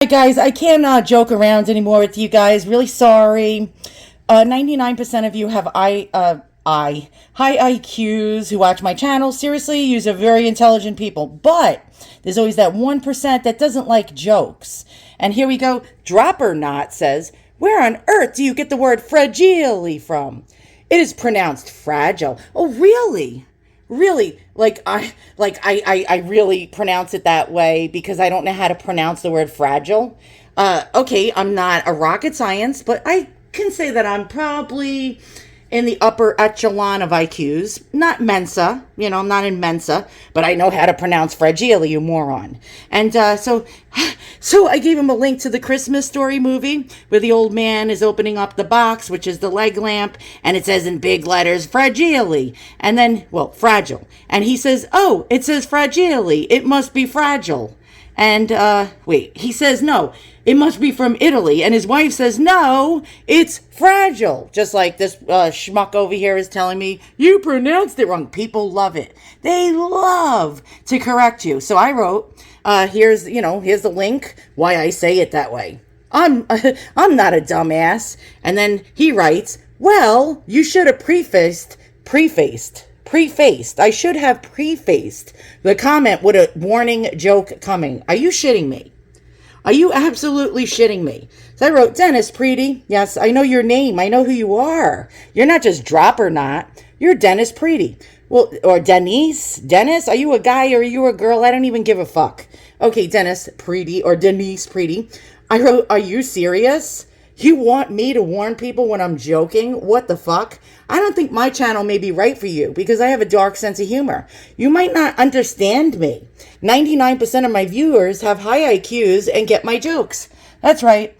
Hi guys, I can't joke around anymore with you guys. Really sorry. 99% of you have high IQs who watch my channel. Seriously, you are very intelligent people. But there's always that 1% that doesn't like jokes. And here we go. Dropper Knot says, "Where on earth do you get the word fragile from? It is pronounced fragile." Oh, really? Really, I really pronounce it that way because I don't know how to pronounce the word fragile. Okay, I'm not a rocket science, but I can say that I'm probably in the upper echelon of IQs. Not Mensa, I'm not in Mensa, but I know how to pronounce fragile, you moron. And so I gave him a link to the Christmas Story movie where the old man is opening up the box, which is the leg lamp, and it says in big letters, fragile. And then, fragile. And he says, "Oh, it says fragile. It must be fragile." And, he says, "No, it must be from Italy." And his wife says, "No, it's fragile." Just like this schmuck over here is telling me, "You pronounced it wrong." People love it. They love to correct you. So I wrote, here's the link, why I say it that way. I'm not a dumbass. And then he writes, "Well, you should have prefaced. I should have prefaced the comment with a warning joke coming." Are you shitting me? Are you absolutely shitting me? So I wrote, "Dennis Preety. Yes, I know your name. I know who you are. You're not just Dropper Knot. You're Dennis Preety. Well, or Denise. Dennis, are you a guy or are you a girl? I don't even give a fuck." Okay, Dennis Preety or Denise Preety. I wrote, "Are you serious? You want me to warn people when I'm joking? What the fuck? I don't think my channel may be right for you because I have a dark sense of humor. You might not understand me. 99% of my viewers have high IQs and get my jokes." That's right.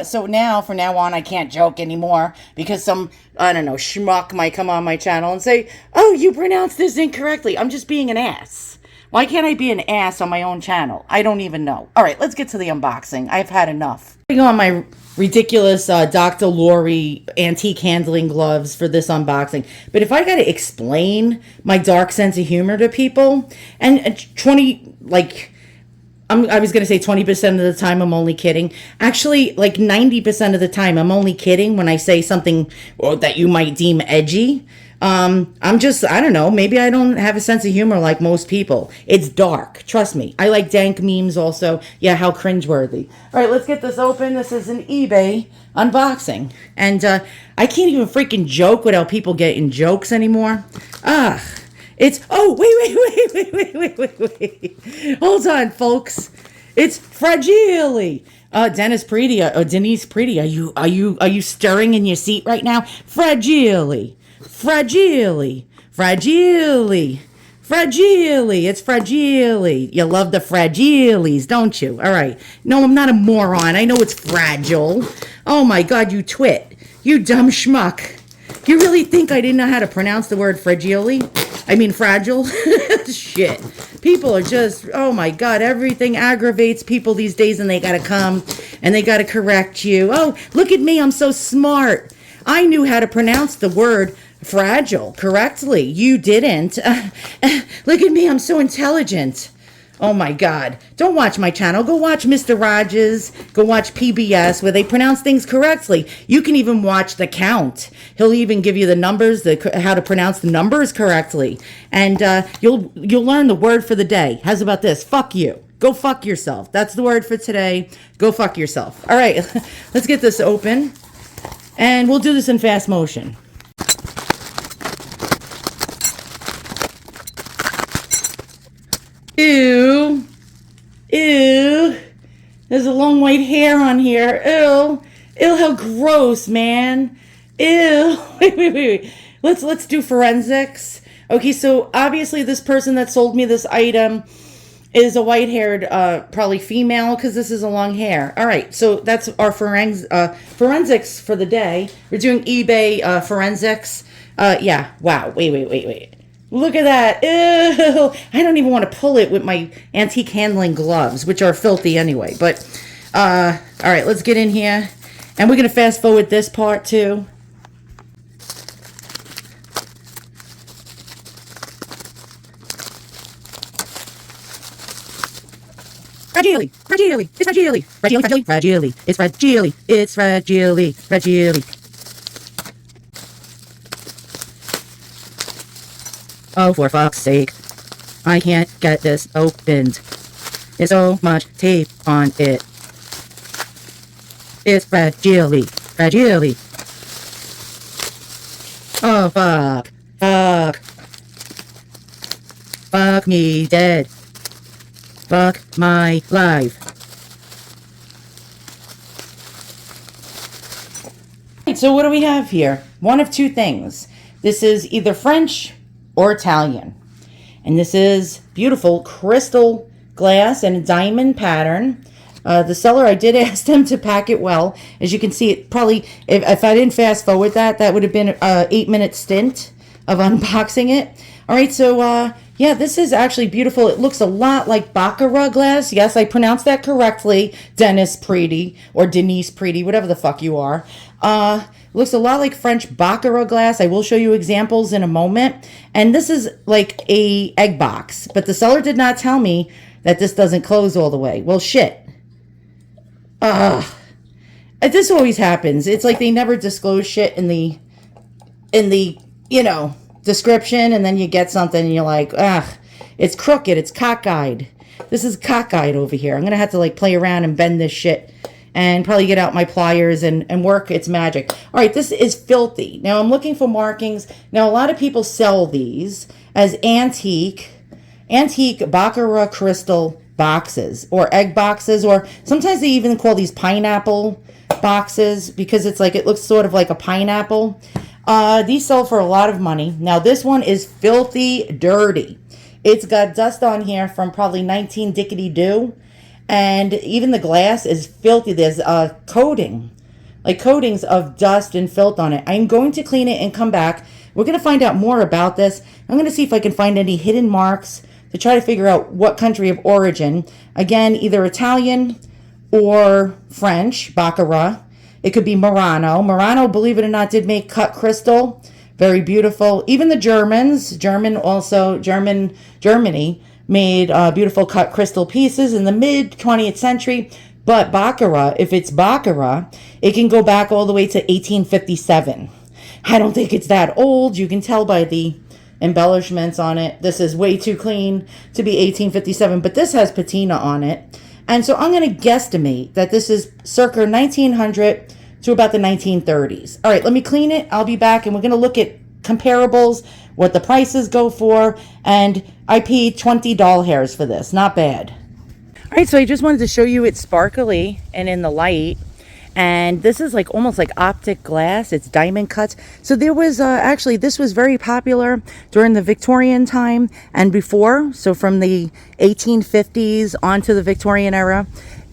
So from now on, I can't joke anymore because some, I don't know, schmuck might come on my channel and say, "Oh, you pronounced this incorrectly." I'm just being an ass. Why can't I be an ass on my own channel? I don't even know. All right, let's get to the unboxing. I've had enough. I'm on my ridiculous Dr. Lori antique handling gloves for this unboxing. But if I got to explain my dark sense of humor to people, and I was going to say 20% of the time I'm only kidding. Actually, 90% of the time I'm only kidding when I say something that you might deem edgy. I don't know, maybe I don't have a sense of humor like most people. It's dark, trust me. I like dank memes also. Yeah, how cringeworthy. All right, let's get this open. This is an eBay unboxing. And I can't even freaking joke without people getting jokes anymore. Wait. Hold on, folks. It's fragile. Dennis Preety or Denise Preety, are you stirring in your seat right now? Fragile. It's fragile. You love the fragiles, don't you? All right. No, I'm not a moron. I know it's fragile. Oh my God, you twit. You dumb schmuck. You really think I didn't know how to pronounce the word fragile? I mean fragile? Shit. People are just, oh my God, everything aggravates people these days and they gotta come and they gotta correct you. Oh, look at me, I'm so smart. I knew how to pronounce the word fragile correctly. You didn't. Look at me, I'm so intelligent. Oh my God. Don't watch my channel. Go watch Mr. Rogers. Go watch PBS where they pronounce things correctly. You can even watch The Count. He'll even give you the numbers, how to pronounce the numbers correctly. And you'll learn the word for the day. How's about this? Fuck you. Go fuck yourself. That's the word for today. Go fuck yourself. All right. Let's get this open. And we'll do this in fast motion. Ew. There's a long white hair on here. Ew, how gross, man. Ew. Wait. Let's do forensics. Okay, so obviously this person that sold me this item is a white-haired, probably female, because this is a long hair. All right, so that's our forensics for the day. We're doing eBay forensics. Yeah, wow, wait. Look at that. Ew. I don't even want to pull it with my antique handling gloves, which are filthy anyway. But, all right, let's get in here. And we're going to fast forward this part, too. Fragile. fragile. It's fragile. Fragile, fragile, fragile. It's fragile. It's fragile. Fragile. Oh, for fuck's sake. I can't get this opened. There's so much tape on it. It's fragile. Fragile. Oh, fuck. Fuck. Fuck me dead. Fuck my life. So what do we have here? One of two things. This is either French or Italian. And this is beautiful crystal glass and a diamond pattern. The seller, I did ask them to pack it well. As you can see, it probably, if I didn't fast forward that would have been an 8-minute stint of unboxing it. All right, so yeah, this is actually beautiful. It looks a lot like Baccarat glass. Yes, I pronounced that correctly. Dennis Preety or Denise Preety, whatever the fuck you are. Looks a lot like French Baccarat glass. I will show you examples in a moment. And this is like a egg box, but the seller did not tell me that this doesn't close all the way. Well, shit. This always happens. It's like they never disclose shit in the you know, description, and then you get something and you're like, it's crooked, it's cockeyed. This is cockeyed over here. I'm gonna have to like play around and bend this shit and probably get out my pliers and work its magic. All right, this is filthy. Now I'm looking for markings. Now a lot of people sell these as antique Baccarat crystal boxes or egg boxes, or sometimes they even call these pineapple boxes because it's like, it looks sort of like a pineapple. These sell for a lot of money. Now this one is filthy dirty. It's got dust on here from probably 19 dickety do, and even the glass is filthy. There's coatings of dust and filth on it. I'm going to clean it and come back. We're going to find out more about this. I'm going to see if I can find any hidden marks to try to figure out what country of origin. Again, either Italian or French, Baccarat. It could be Murano. Murano, believe it or not, did make cut crystal. Very beautiful. Even the Germany made beautiful cut crystal pieces in the mid 20th century. But Baccarat, if it's Baccarat, it can go back all the way to 1857. I don't think it's that old. You can tell by the embellishments on it. This is way too clean to be 1857, but this has patina on it. And so I'm going to guesstimate that this is circa 1900 to about the 1930s. All right, let me clean it. I'll be back, and we're going to look at comparables, what the prices go for, and I paid 20 doll hairs for this. Not bad. All right, so I just wanted to show you it's sparkly and in the light. And this is like almost like optic glass. It's diamond cuts. So there was actually, this was very popular during the Victorian time and before. So from the 1850s onto the Victorian era.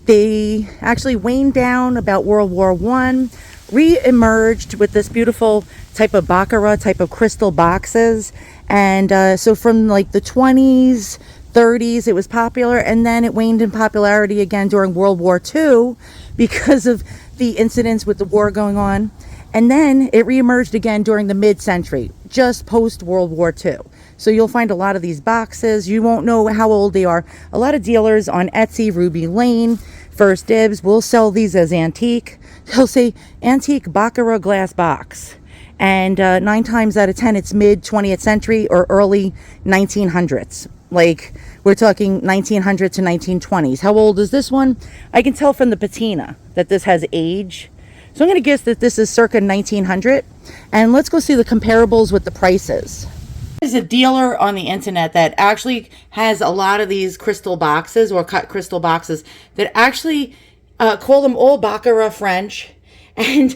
They actually waned down about World War I, re-emerged with this beautiful type of Baccarat, type of crystal boxes. And so from like the 20s, 30s, it was popular. And then it waned in popularity again during World War II because of the incidents with the war going on. And then it reemerged again during the mid-century, just post-World War II. So you'll find a lot of these boxes. You won't know how old they are. A lot of dealers on Etsy, Ruby Lane, First Dibs will sell these as antique. They'll say antique Baccarat glass box. And 9 times out of 10, it's mid-20th century or early 1900s. Like, we're talking 1900 to 1920s. How old is this one? I can tell from the patina that this has age. So I'm going to guess that this is circa 1900. And let's go see the comparables with the prices. There's a dealer on the internet that actually has a lot of these crystal boxes or cut crystal boxes that actually call them all Baccarat French. And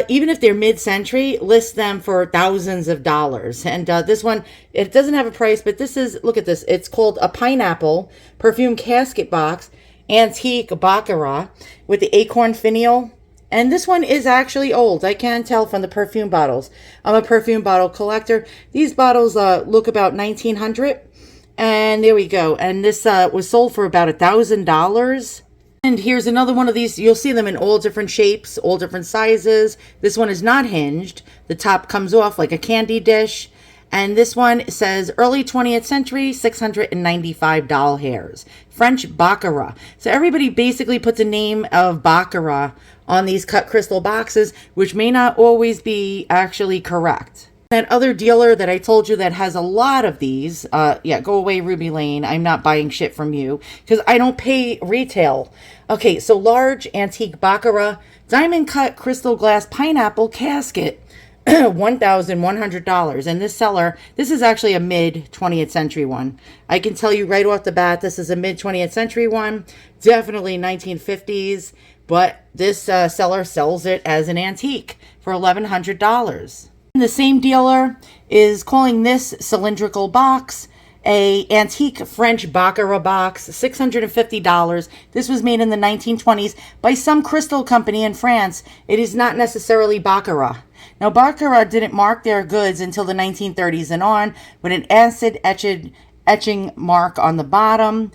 even if they're mid-century, list them for thousands of dollars. And this one, it doesn't have a price, but this is, look at this. It's called a pineapple perfume casket box, antique Baccarat with the acorn finial. And this one is actually old. I can tell from the perfume bottles. I'm a perfume bottle collector. These bottles look about 1900. And there we go. And this was sold for about $1,000. And here's another one of these. You'll see them in all different shapes, all different sizes. This one is not hinged. The top comes off like a candy dish. And this one says early 20th century, $695 hairs. French Baccarat. So everybody basically puts a name of Baccarat on these cut crystal boxes, which may not always be actually correct. That other dealer that I told you that has a lot of these, yeah, go away, Ruby Lane. I'm not buying shit from you because I don't pay retail. Okay, so large antique Baccarat diamond cut crystal glass pineapple casket. $1,100. And this seller, this is actually a mid 20th century one. I can tell you right off the bat, this is a mid 20th century one, definitely 1950s, but this seller sells it as an antique for $1,100. The same dealer is calling this cylindrical box a antique French Baccarat box, $650. This was made in the 1920s by some crystal company in France. It is not necessarily Baccarat. Now, Baccarat didn't mark their goods until the 1930s and on, with an acid etching mark on the bottom.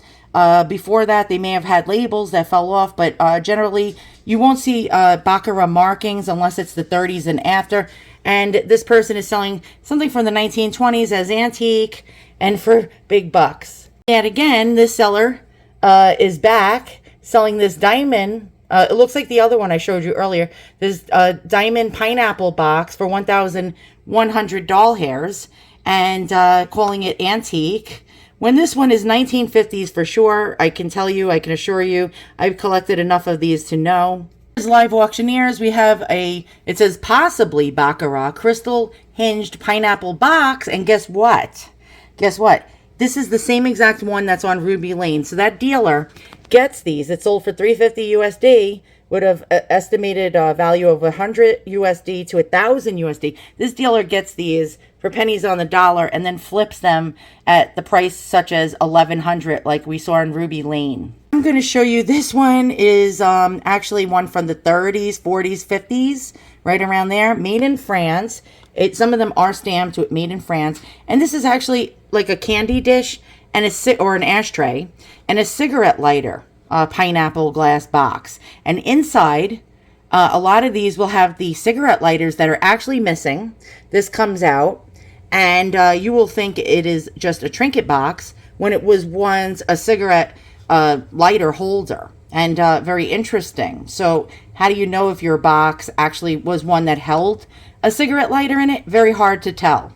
Before that, they may have had labels that fell off, but generally, you won't see Baccarat markings unless it's the 30s and after. And this person is selling something from the 1920s as antique and for big bucks. And again, this seller is back selling this diamond. It looks like the other one I showed you earlier. This diamond pineapple box for $1,100 hairs and calling it antique. When this one is 1950s for sure, I can tell you, I can assure you, I've collected enough of these to know. As live auctioneers, we have it says possibly Baccarat crystal hinged pineapple box. And guess what? Guess what? This is the same exact one that's on Ruby Lane. So that dealer gets these. It sold for $350 USD, would have estimated value of 100 USD to 1,000 USD. This dealer gets these for pennies on the dollar and then flips them at the price such as 1,100, like we saw in Ruby Lane. I'm going to show you this one is actually one from the 30s, 40s, 50s, right around there, made in France. Some of them are stamped with made in France, and this is actually like a candy dish and or an ashtray and a cigarette lighter, pineapple glass box. And inside, a lot of these will have the cigarette lighters that are actually missing. This comes out, and you will think it is just a trinket box when it was once a cigarette lighter holder. And very interesting. So how do you know if your box actually was one that held a cigarette lighter in it? Very hard to tell.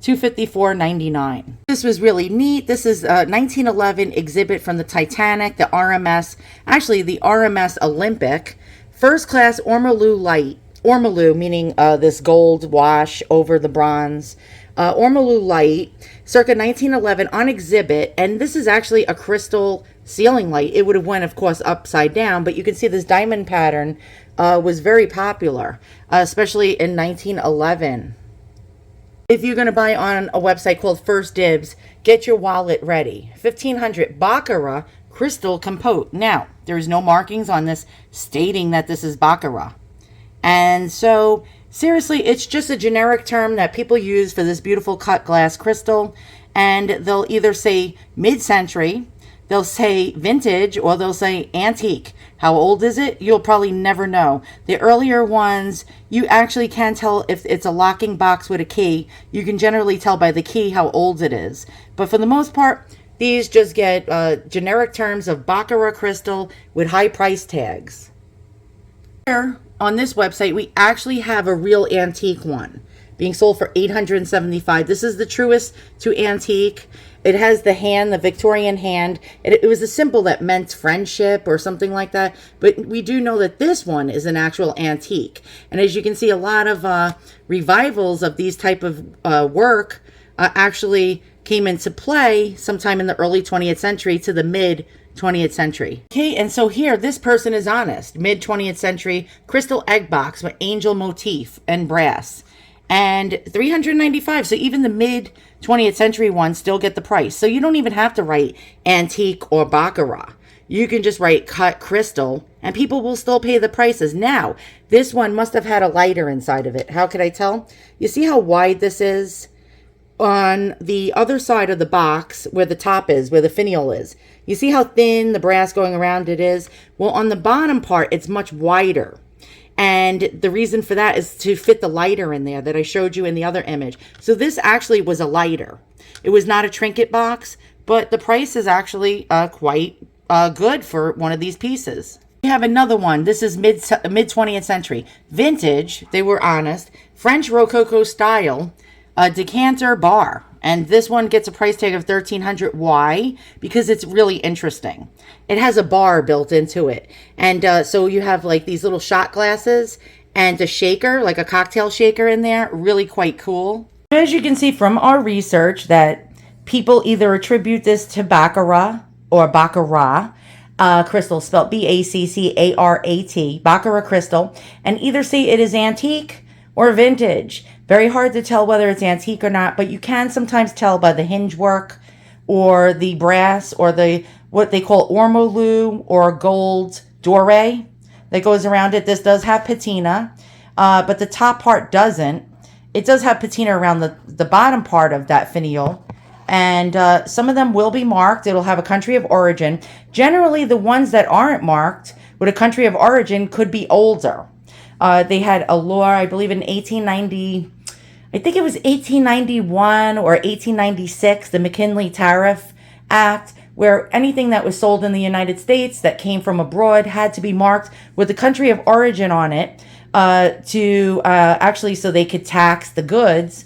$254.99. This was really neat. This is a 1911 exhibit from the Titanic, the RMS, actually the RMS Olympic, first class ormolu light. Ormolu meaning this gold wash over the bronze. Ormolu light, circa 1911 on exhibit, and this is actually a crystal ceiling light. It would have went, of course, upside down, but you can see this diamond pattern was very popular, especially in 1911. If you're going to buy on a website called First Dibs, get your wallet ready. 1,500 Baccarat crystal compote. Now, there is no markings on this stating that this is Baccarat. And so, seriously, it's just a generic term that people use for this beautiful cut glass crystal. And they'll either say mid-century, they'll say vintage, or they'll say antique. How old is it? You'll probably never know. The earlier ones, you actually can tell if it's a locking box with a key. You can generally tell by the key how old it is. But for the most part, these just get generic terms of Baccarat crystal with high price tags. Here on this website, we actually have a real antique one being sold for $875. This is the truest to antique. It has the hand, the Victorian hand. It was a symbol that meant friendship or something like that. But we do know that this one is an actual antique. And as you can see, a lot of revivals of these type of work actually came into play sometime in the early 20th century to the mid 20th century. Okay, and so here, this person is honest. Mid 20th century crystal egg box with angel motif and brass. And $395. So even the mid 20th century ones still get the price. So you don't even have to write antique or Baccarat. You can just write cut crystal and people will still pay the prices. Now, this one must have had a lighter inside of it. How could I tell? You see how wide this is? On the other side of the box where the top is, where the finial is. You see how thin the brass going around it is? Well, on the bottom part, it's much wider. And the reason for that is to fit the lighter in there that I showed you in the other image. So this actually was a lighter. It was not a trinket box, but the price is actually quite good for one of these pieces. We have another one. This is mid 20th century. Vintage, they were honest. French Rococo style decanter bar. And this one gets a price tag of $1,300. Why? Because it's really interesting. It has a bar built into it. And so you have like these little shot glasses and a shaker, like a cocktail shaker in there. Really quite cool. As you can see from our research that people either attribute this to Baccarat or Baccarat crystal, spelled Baccarat, Baccarat crystal, and either say it is antique or vintage. Very hard to tell whether it's antique or not, but you can sometimes tell by the hinge work or the brass or the what they call ormolu or gold doré that goes around it. This does have patina, but the top part doesn't. It does have patina around the bottom part of that finial. And some of them will be marked. It'll have a country of origin. Generally, the ones that aren't marked with a country of origin could be older. They had a law, I believe in 1890, I think it was 1891 or 1896, the McKinley Tariff Act, where anything that was sold in the United States that came from abroad had to be marked with the country of origin on it actually so they could tax the goods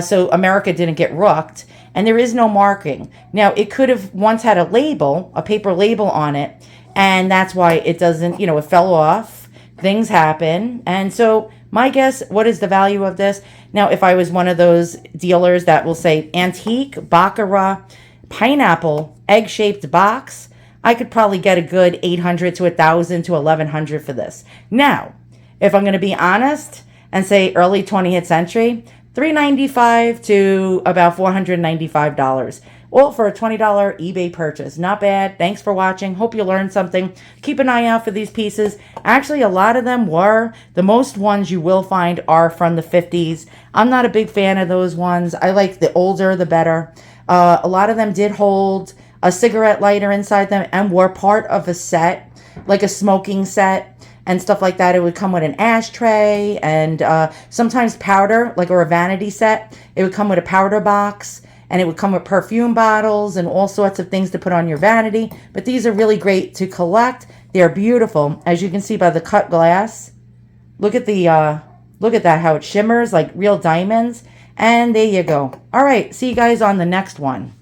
so America didn't get rooked. And there is no marking. Now, it could have once had a label, a paper label on it, and that's why it doesn't, it fell off. Things happen. And so my guess, what is the value of this? Now, if I was one of those dealers that will say antique, Baccarat, pineapple, egg-shaped box, I could probably get a good $800 to $1,000 to $1,100 for this. Now, if I'm going to be honest and say early 20th century, $395 to about $495. All for a $20 eBay purchase. Not bad. Thanks for watching. Hope you learned something. Keep an eye out for these pieces. Actually, a lot of them were. The most ones you will find are from the 50s. I'm not a big fan of those ones. I like the older, the better. A lot of them did hold a cigarette lighter inside them and were part of a set, like a smoking set and stuff like that. It would come with an ashtray and sometimes powder, like a vanity set. It would come with a powder box. And it would come with perfume bottles and all sorts of things to put on your vanity. But these are really great to collect. They're beautiful, as you can see by the cut glass. Look at that, how it shimmers like real diamonds. And there you go. All right, see you guys on the next one.